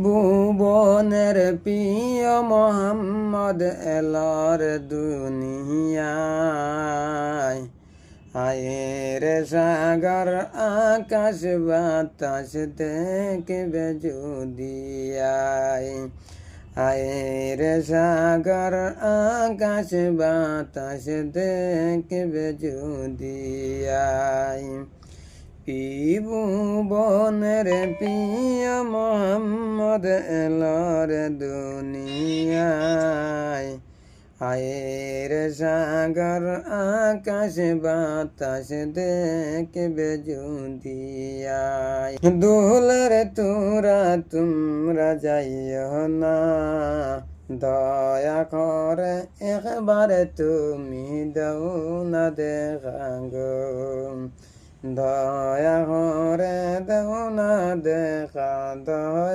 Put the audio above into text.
ভুবনের প্রিয় মোহাম্মদ এলার দুনিয়ায় আয়ের সাগর আকাশ বাতাস দেখবে যদি আয়ের সাগর আকাশ বাতাস দেখবে যদি ভুবনের প্রিয় মোহাম্মদ এলার দুনিয়ায় আয়ের সাগর আকাশ বাতাস দেখবে যদি দুলের তোমরা যাইও না, দয়া করে একবার তুমি দাও না দেখা গো, দয়া করে দাও না দেখা, দয়া